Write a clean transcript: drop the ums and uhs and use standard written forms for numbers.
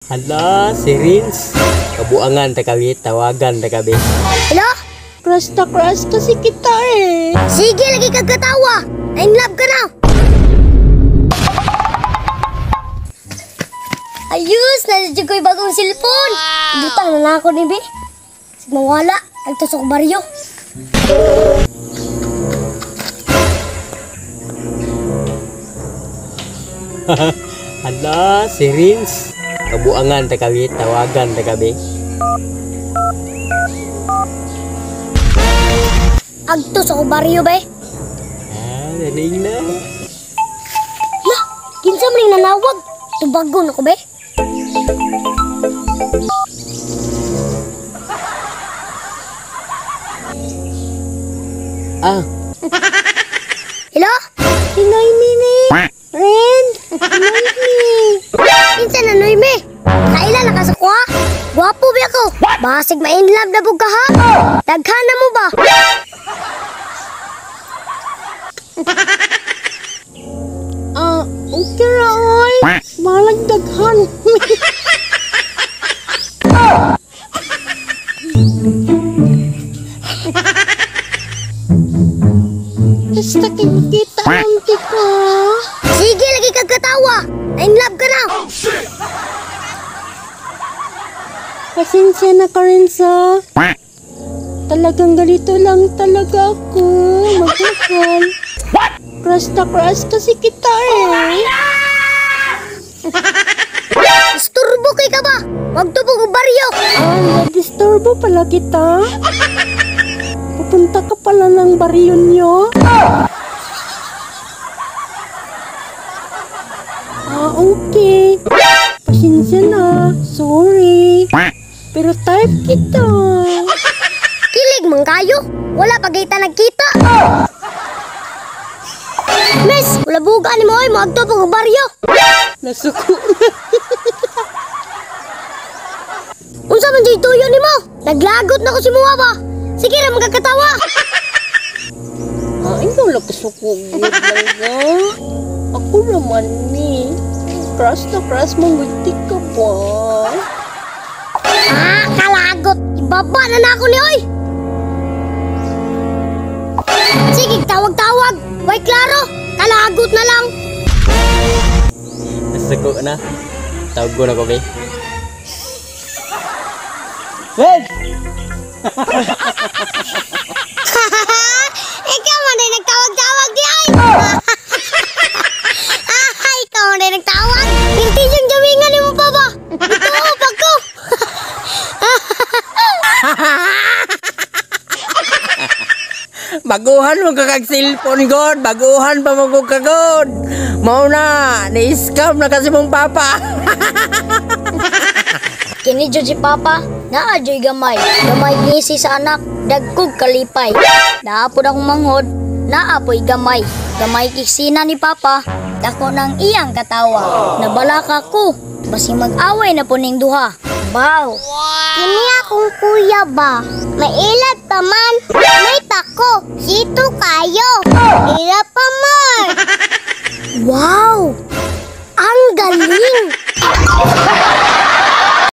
Hala, si Rins. Kabuangan ta kami, tawagan ta kami. Hello? Crush kasi kita eh. Sige, lagi kang katawa. In love ka na. Ayos, nadadyo ko yung bagong cellphone. Butang na ako ni Be. Sige, mawala. Nagtusok baryo. Hala, si Rins. Kabuangan ta kami, tawagan ta kami. Agtos ako baryo, Be. Galing na. Lah, kinsa mo rin nanawag. Tubagon ako, Be. Ah, Hello? Pinoy Mini. Ren. Pinoy Mini. Kinsa na, Noyme? Kailan nakasakwa? Gwapo ba ako? Basig ma-in love na bug ka, ha? Daghana mo ba? Okay ra oy. Malag daghan. Basta kita nanti ka. Sige, lagi kang katawa. Na-in love ka na. Pasensya na ka rin sa... Talagang ganito lang talaga ako. Magmahal. Crush kasi kita eh. Isturbo kay ka ba? Wag tubog ang baryo. Na-disturbo pala kita. Pupunta ka pala ng baryo niyo. Okay. Pasensya na. Sorry. Pero type kita. Kilig man kayo. Wala pa kita nagkita. Miss, wala buga ni mo ay mo agtubog ang baryo. Nasuko Unsa man jay tuyo ni mo? Naglagot na ko si Muwa ba? Sige ra magkakatawa. ikaw lang kasukog. Ako naman ni. Crush mong buti ka ba? Kalagot. Ibaba na ako ni oy. Sige, tawag-tawag. Way klaro. Kalagot na lang. nasuko na. Tawag ko na ko, be. Hey! Ikaw man din nagtawag-tawag di ay. Ikaw man din nagtawag. Hindi yung jawingan ni mo pa ba? Ito, pag ko. Baguhan mo kakag cellphone god, baguhan pa mo kag god. Mao na, ni-scam na kasi mong papa. Kini jud si Papa, naa joy gamay. Gamay ngisi sa anak, dagkog kalipay. Naapod akong manghod, naapoy gamay. Gamay kiksina ni Papa, dako nang iyang katawa. Nabalaka ko, basi mag-away na po ning duha. Wow! Kini akong kuya ba? Mailat pa man. May pako, sito kayo. Ila pa man. Wow! Ang galing!